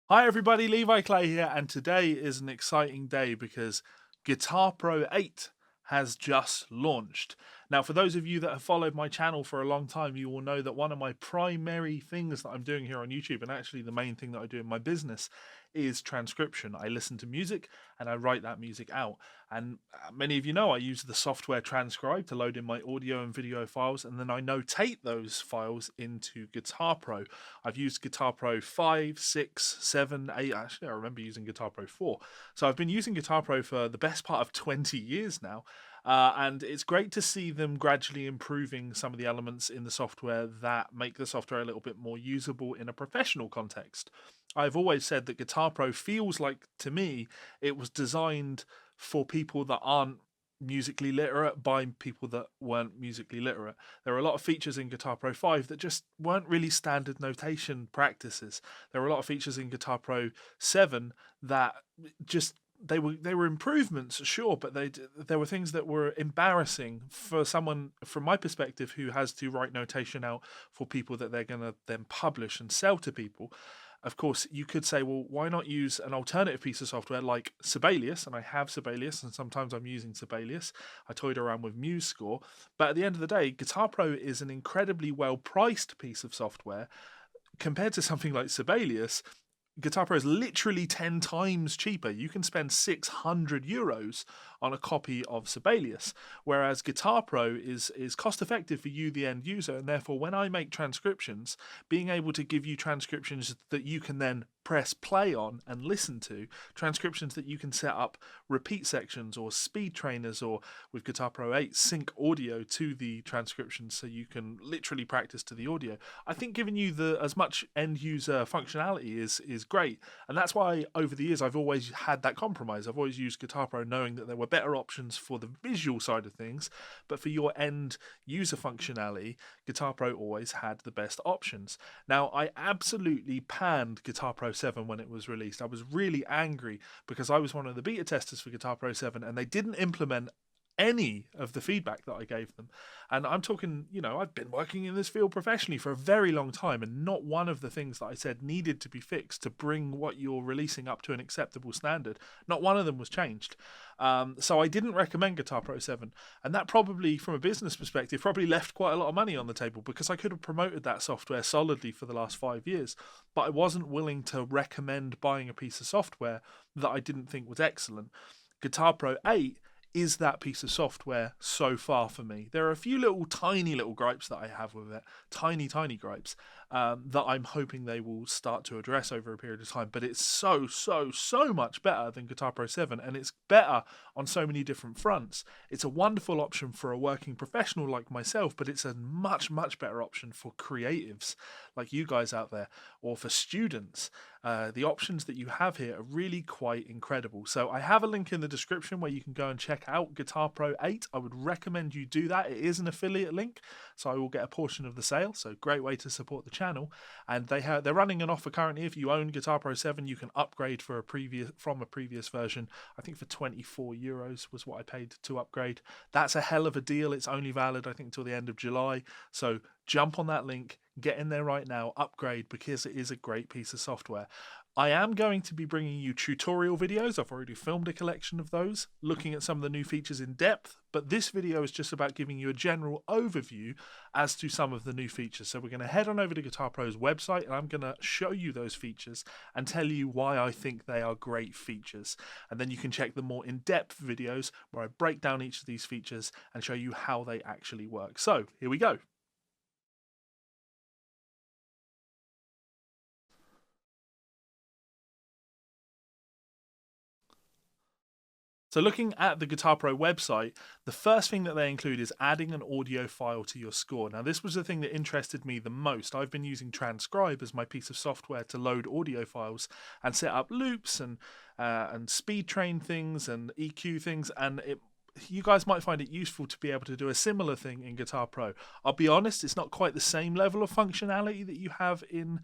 Hi everybody, Levi Clay here, and today is an exciting day because Guitar Pro 8 has just launched. Now, for those of you that have followed my channel for a long time, you will know that one of my primary things that I'm doing here on YouTube, and actually the main thing that I do in my business, is transcription. I listen to music and I write that music out. And many of you know I use the software Transcribe to load in my audio and video files, and then I notate those files into Guitar Pro. I've used Guitar Pro 5, 6, 7, 8. Actually, I remember using Guitar Pro 4. So I've been using Guitar Pro for the best part of 20 years now. And it's great to see them gradually improving some of the elements in the software that make the software a little bit more usable in a professional context. I've always said that Guitar Pro feels like, to me, it was designed for people that aren't musically literate by people that weren't musically literate. There are a lot of features in Guitar Pro 5 that just weren't really standard notation practices. There were a lot of features in Guitar Pro 7 that just they were improvements, sure, but there were things that were embarrassing for someone, from my perspective, who has to write notation out for people that they're going to then publish and sell to people. Of course, you could say, well, why not use an alternative piece of software like Sibelius? And I have Sibelius, and sometimes I'm using Sibelius. I toyed around with MuseScore. But at the end of the day, Guitar Pro is an incredibly well-priced piece of software. Compared to something like Sibelius, Guitar Pro is literally 10 times cheaper. You can spend €600 on a copy of Sibelius, whereas Guitar Pro is cost effective for you, the end user, and therefore when I make transcriptions, being able to give you transcriptions that you can then press play on and listen to, transcriptions that you can set up repeat sections or speed trainers, or with Guitar Pro 8 sync audio to the transcriptions so you can literally practice to the audio. I think giving you as much end user functionality is great, and that's why over the years I've always had that compromise. I've always used Guitar Pro knowing that there were better options for the visual side of things, but for your end user functionality, Guitar Pro always had the best options. Now, I absolutely panned Guitar Pro 7 when it was released. I was really angry because I was one of the beta testers for Guitar Pro 7 and they didn't implement any of the feedback that I gave them. And I'm talking, I've been working in this field professionally for a very long time, and not one of the things that I said needed to be fixed to bring what you're releasing up to an acceptable standard, not one of them was changed. So I didn't recommend Guitar Pro 7, and that probably, from a business perspective, probably left quite a lot of money on the table, because I could have promoted that software solidly for the last 5 years, but I wasn't willing to recommend buying a piece of software that I didn't think was excellent. Guitar Pro 8 is that piece of software so far for me. There are a few tiny little gripes that I have with it, tiny gripes, that I'm hoping they will start to address over a period of time, but it's so much better than Guitar Pro 7, and it's better on so many different fronts. It's a wonderful option for a working professional like myself, but it's a much better option for creatives like you guys out there, or for students. The options that you have here are really quite incredible. So I have a link in the description where you can go and check out Guitar Pro 8. I would recommend you do that. It is an affiliate link, so I will get a portion of the sale. So great way to support the channel. And they're running an offer currently. If you own Guitar Pro 7, you can upgrade from a previous version. I think for €24 was what I paid to upgrade. That's a hell of a deal. It's only valid, I think, till the end of July. So jump on that link, get in there right now, upgrade, because it is a great piece of software. I am going to be bringing you tutorial videos. I've already filmed a collection of those, looking at some of the new features in depth, but this video is just about giving you a general overview as to some of the new features. So we're going to head on over to Guitar Pro's website, and I'm going to show you those features and tell you why I think they are great features. And then you can check the more in-depth videos where I break down each of these features and show you how they actually work. So here we go. So looking at the Guitar Pro website, the first thing that they include is adding an audio file to your score. Now, this was the thing that interested me the most. I've been using Transcribe as my piece of software to load audio files and set up loops and speed train things and EQ things, and you guys might find it useful to be able to do a similar thing in Guitar Pro. I'll be honest, it's not quite the same level of functionality that you have in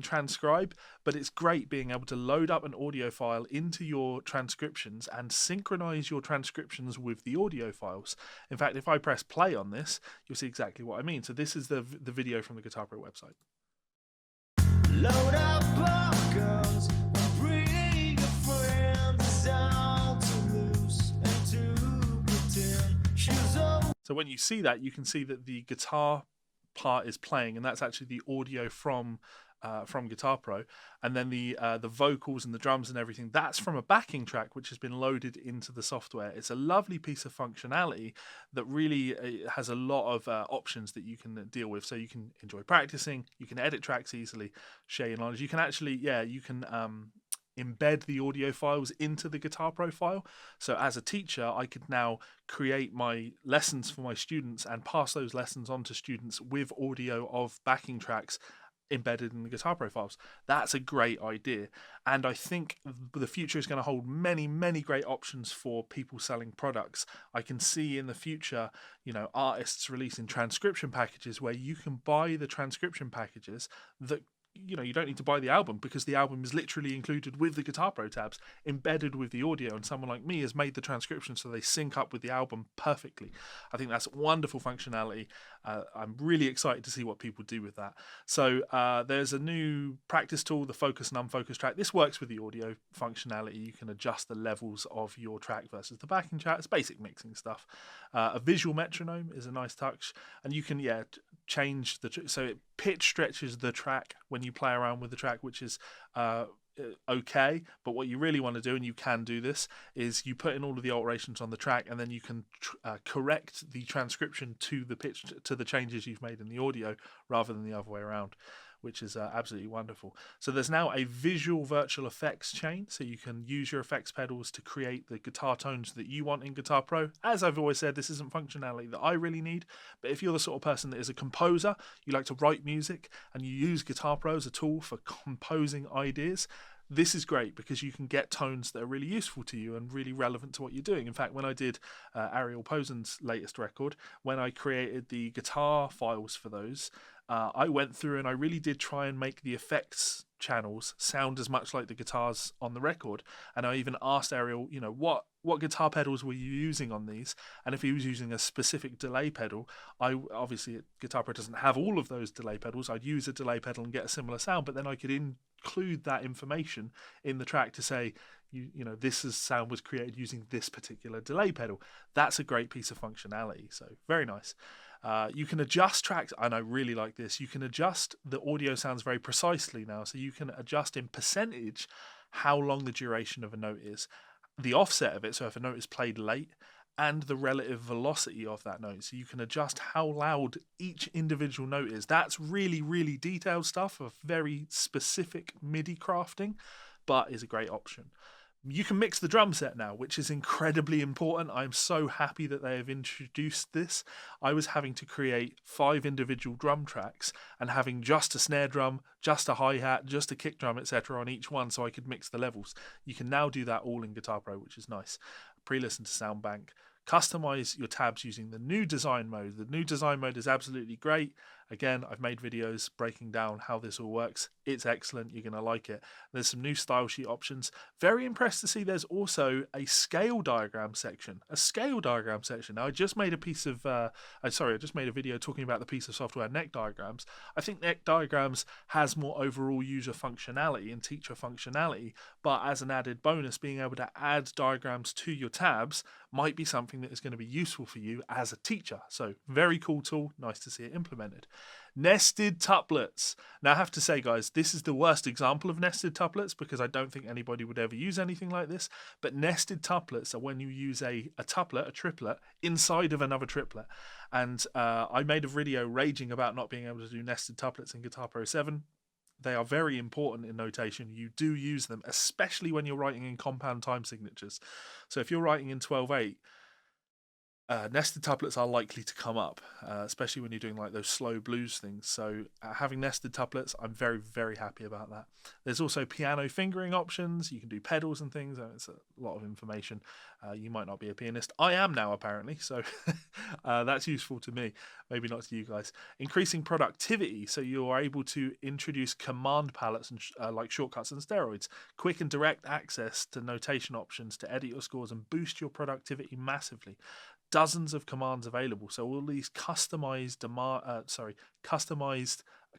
Transcribe, but it's great being able to load up an audio file into your transcriptions and synchronize your transcriptions with the audio files. In fact, if I press play on this, you'll see exactly what I mean. So this is the video from the Guitar Pro website. Load up So when you see that, you can see that the guitar part is playing, and that's actually the audio from Guitar Pro, and then the vocals and the drums and everything, that's from a backing track which has been loaded into the software. It's a lovely piece of functionality that really has a lot of options that you can deal with. So you can enjoy practicing, you can edit tracks easily, share your knowledge. You can actually, you can embed the audio files into the Guitar Pro file. So as a teacher, I could now create my lessons for my students and pass those lessons on to students with audio of backing tracks embedded in the Guitar Pro files. That's a great idea, and I think the future is going to hold many great options for people selling products. I can see in the future, artists releasing transcription packages where you can buy the transcription packages that you don't need to buy the album, because the album is literally included with the Guitar Pro tabs, embedded with the audio, and someone like me has made the transcription so they sync up with the album perfectly. I think that's wonderful functionality. I'm really excited to see what people do with that. So there's a new practice tool, the focus and unfocus track. This works with the audio functionality. You can adjust the levels of your track versus the backing track. It's basic mixing stuff. A visual metronome is a nice touch, and you can change so it pitch stretches the track when you play around with the track, which is okay, but what you really want to do, and you can do this, is you put in all of the alterations on the track, and then you can correct the transcription to the pitch, to the changes you've made in the audio, rather than the other way around, which is absolutely wonderful. So there's now a visual virtual effects chain, so you can use your effects pedals to create the guitar tones that you want in Guitar Pro. As I've always said, this isn't functionality that I really need, but if you're the sort of person that is a composer, you like to write music, and you use Guitar Pro as a tool for composing ideas, this is great, because you can get tones that are really useful to you and really relevant to what you're doing. In fact, when I did Ariel Posen's latest record, when I created the guitar files for those, I went through and I really did try and make the effects channels sound as much like the guitars on the record. And I even asked Ariel, what guitar pedals were you using on these? And if he was using a specific delay pedal, obviously Guitar Pro doesn't have all of those delay pedals. I'd use a delay pedal and get a similar sound, but then I could include that information in the track to say, sound was created using this particular delay pedal. That's a great piece of functionality. So very nice. You can adjust tracks, and I really like this. You can adjust the audio sounds very precisely now, so you can adjust in percentage how long the duration of a note is, the offset of it, so if a note is played late, and the relative velocity of that note. So you can adjust how loud each individual note is. That's really detailed stuff of very specific MIDI crafting, but is a great option. You can mix the drum set now, which is incredibly important. I'm so happy that they have introduced this. I was having to create 5 individual drum tracks and having just a snare drum, just a hi-hat, just a kick drum, etc. on each one, so I could mix the levels. You can now do that all in Guitar Pro, which is nice. Pre-listen to Soundbank. Customize your tabs using the new design mode. The new design mode is absolutely great. Again, I've made videos breaking down how this all works. It's excellent. You're going to like it. There's some new style sheet options. Very impressed to see there's also a scale diagram section. Now, I just made a piece of, I just made a video talking about the piece of software Neck Diagrams. I think Neck Diagrams has more overall user functionality and teacher functionality, but as an added bonus, being able to add diagrams to your tabs might be something that is going to be useful for you as a teacher. So very cool tool. Nice to see it implemented. Nested tuplets. Now I have to say, guys, this is the worst example of nested tuplets, because I don't think anybody would ever use anything like this. But nested tuplets are when you use a triplet inside of another triplet. And I made a video raging about not being able to do nested tuplets in Guitar Pro 7. They are very important in notation. You do use them, especially when you're writing in compound time signatures. So if you're writing in 12/8, nested tuplets are likely to come up, especially when you're doing like those slow blues things. So having nested tuplets, I'm very happy about that. There's also piano fingering options. You can do pedals and things. It's a lot of information. You might not be a pianist. I am now, apparently, so that's useful to me, maybe not to you guys. Increasing productivity, so you're able to introduce command palettes and like shortcuts and steroids. Quick and direct access to notation options to edit your scores and boost your productivity massively. Dozens of commands available, so all these customized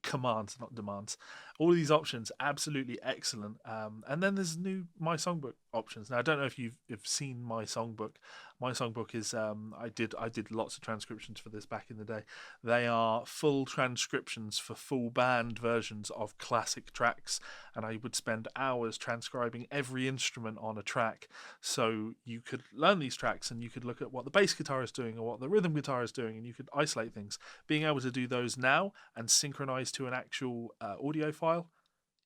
commands, not demands, All of these options, absolutely excellent. And then there's new My Songbook options. Now I don't know if you've seen My Songbook. My Songbook is I did lots of transcriptions for this back in the day. They are full transcriptions for full band versions of classic tracks, and I would spend hours transcribing every instrument on a track, so you could learn these tracks and you could look at what the bass guitar is doing or what the rhythm guitar is doing, and you could isolate things. Being able to do those now and synchronize to an actual audio file,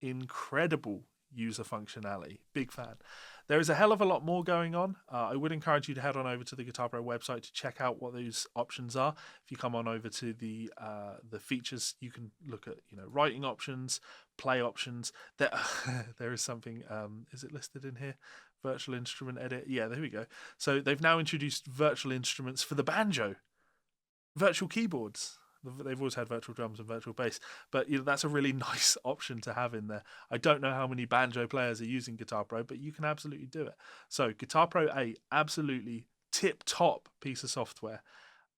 incredible user functionality. Big fan. There is a hell of a lot more going on. I would encourage you to head on over to the Guitar Pro website to check out what those options are. If you come on over to the features, you can look at writing options, play options. There is something. Is it listed in here? Virtual instrument edit. Yeah, there we go. So they've now introduced virtual instruments for the banjo, virtual keyboards. They've always had virtual drums and virtual bass, but that's a really nice option to have in there. I don't know how many banjo players are using Guitar Pro, but you can absolutely do it. So Guitar Pro 8, absolutely tip-top piece of software.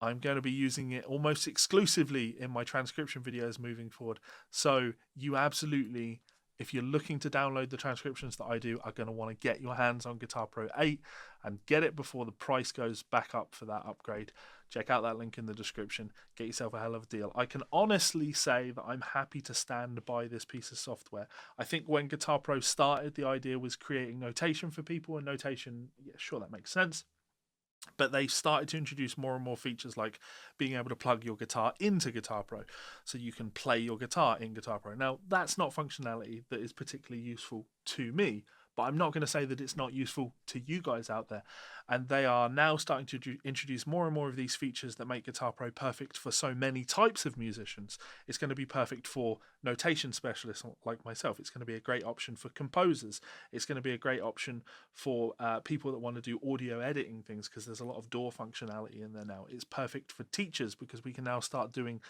I'm going to be using it almost exclusively in my transcription videos moving forward. So you absolutely, if you're looking to download the transcriptions that I do, are going to want to get your hands on Guitar Pro 8 and get it before the price goes back up for that upgrade. Check out that link in the description. Get yourself a hell of a deal. I can honestly say that I'm happy to stand by this piece of software. I think when Guitar Pro started, the idea was creating notation for people, and notation, yeah, sure, that makes sense. But they started to introduce more and more features, like being able to plug your guitar into Guitar Pro so you can play your guitar in Guitar Pro. Now, that's not functionality that is particularly useful to me, but I'm not going to say that it's not useful to you guys out there. And they are now starting to introduce more and more of these features that make Guitar Pro perfect for so many types of musicians. It's going to be perfect for notation specialists like myself. It's going to be a great option for composers. It's going to be a great option for people that want to do audio editing things, because there's a lot of DAW functionality in there now. It's perfect for teachers because we can now start doing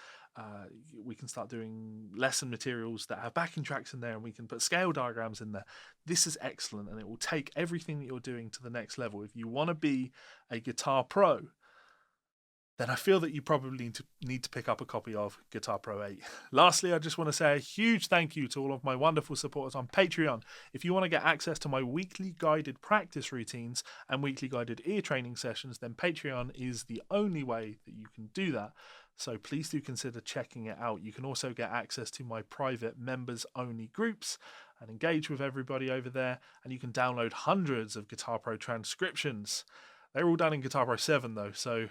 lesson materials that have backing tracks in there, and we can put scale diagrams in there. This is excellent, and it will take everything that you're doing to the next level. If you want to be a guitar pro, then I feel that you probably need to pick up a copy of Guitar Pro 8. Lastly, I just want to say a huge thank you to all of my wonderful supporters on Patreon. If you want to get access to my weekly guided practice routines and weekly guided ear training sessions, then Patreon is the only way that you can do that. So please do consider checking it out. You can also get access to my private members-only groups and engage with everybody over there. And you can download hundreds of Guitar Pro transcriptions. They're all done in Guitar Pro 7 though, so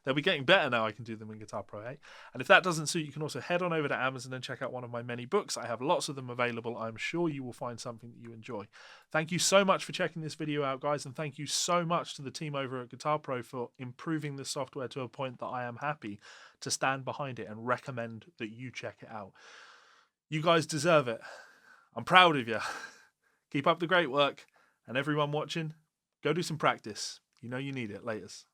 they'll be getting better now. I can do them in Guitar Pro 8. And if that doesn't suit, you can also head on over to Amazon and check out one of my many books. I have lots of them available. I'm sure you will find something that you enjoy. Thank you so much for checking this video out, guys, and thank you so much to the team over at Guitar Pro for improving the software to a point that I am happy to stand behind it and recommend that you check it out. You guys deserve it. I'm proud of you. Keep up the great work, and everyone watching, go do some practice. You know you need it. Laters.